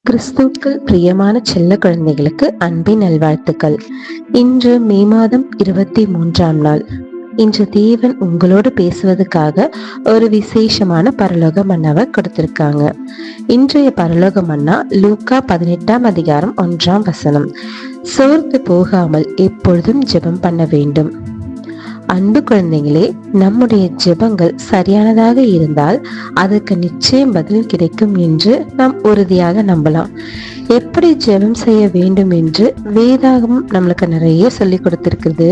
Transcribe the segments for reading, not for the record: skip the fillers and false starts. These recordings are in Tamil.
கிறிஸ்துவுக்குள் பிரியமான செல்ல குழந்தைகளுக்கு அன்பின் நல்வாழ்த்துக்கள். இன்று மே மாதம் 23ஆம் நாள். இன்று தேவன் உங்களோடு பேசுவதற்காக ஒரு விசேஷமான பரலோக மன்னாவை கொடுத்திருக்காங்க. இன்றைய பரலோக மன்னா லூக்கா 18ஆம் அதிகாரம் 1ஆம் வசனம். சோர்ந்து போகாமல் எப்பொழுதும் ஜெபம் பண்ண வேண்டும். அன்பு குழந்தைகளே, நம்முடைய ஜெபங்கள் சரியானதாக இருந்தால் அதற்கு நிச்சயம் பதில் கிடைக்கும் என்று நாம் உறுதியாக நம்பலாம். எப்படி ஜெபம் செய்ய வேண்டும் என்று வேதாகமும் நம்மளுக்கு நிறைய சொல்லி கொடுத்திருக்குது.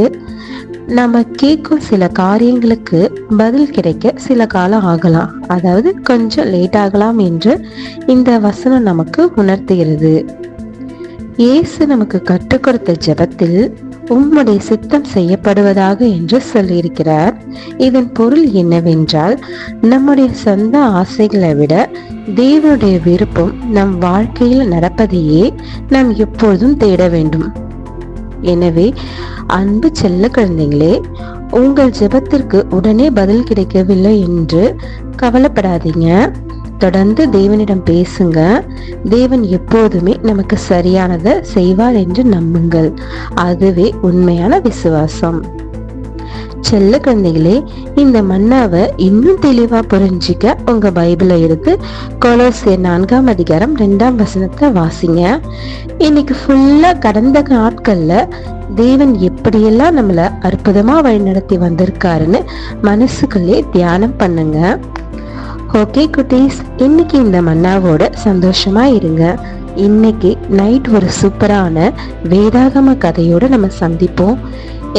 நம்ம கேட்கும் சில காரியங்களுக்கு பதில் கிடைக்க சில காலம் ஆகலாம், அதாவது கொஞ்சம் லேட் ஆகலாம் என்று இந்த வசனம் நமக்கு உணர்த்துகிறது. இயேசு நமக்கு கற்றுக் கொடுத்த ஜெபத்தில் உம்முடைய சித்தம் செய்யப்படுவதாக என்று சொல்லியிருக்கிறார். இதன் பொருள் என்னவென்றால், நம்முடைய சொந்த ஆசைகளை விட தேவனுடைய விருப்பம் நம் வாழ்க்கையில் நடப்பதையே நாம் எப்பொழுதும் தேட வேண்டும். எனவே அன்பு செல்ல குழந்தைகளே, உங்கள் ஜெபத்திற்கு உடனே பதில் கிடைக்கவில்லை என்று கவலைப்படாதீங்க. தொடர்ந்து தேவனிடம் பேசுங்க. தேவன் எப்போதுமே நமக்கு சரியானதை செய்வார் என்று நம்புங்கள். அதுவே உண்மையான விசுவாசம். செல்ல குழந்தைகளே, இந்த மன்னாவை இன்னும் தெளிவா புரிஞ்சிக்க உங்க பைபிளை எடுத்து கொலோசியர் 4ஆம் அதிகாரம் 2ஆம் வசனத்தை வாசிங்க. இன்னைக்கு ஃபுல்லா கடந்த நாட்கள்ல தேவன் எப்படியெல்லாம் நம்மள அற்புதமா வழிநடத்தி வந்திருக்காருன்னு மனசுக்குள்ளே தியானம் பண்ணுங்க. ஓகே குட்டீஸ், இன்னைக்கு இந்த மன்னாவோட சந்தோஷமா இருங்க. இன்னைக்கு நைட் ஒரு சூப்பரான வேதாகம கதையோட நம்ம சந்திப்போம்.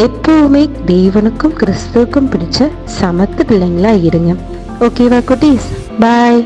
எப்பவுமே தேவனுக்கும் கிறிஸ்துவுக்கும் பிடிச்ச சமத்து பிள்ளைங்களா இருங்க. ஓகேவா குட்டீஸ்? பாய்.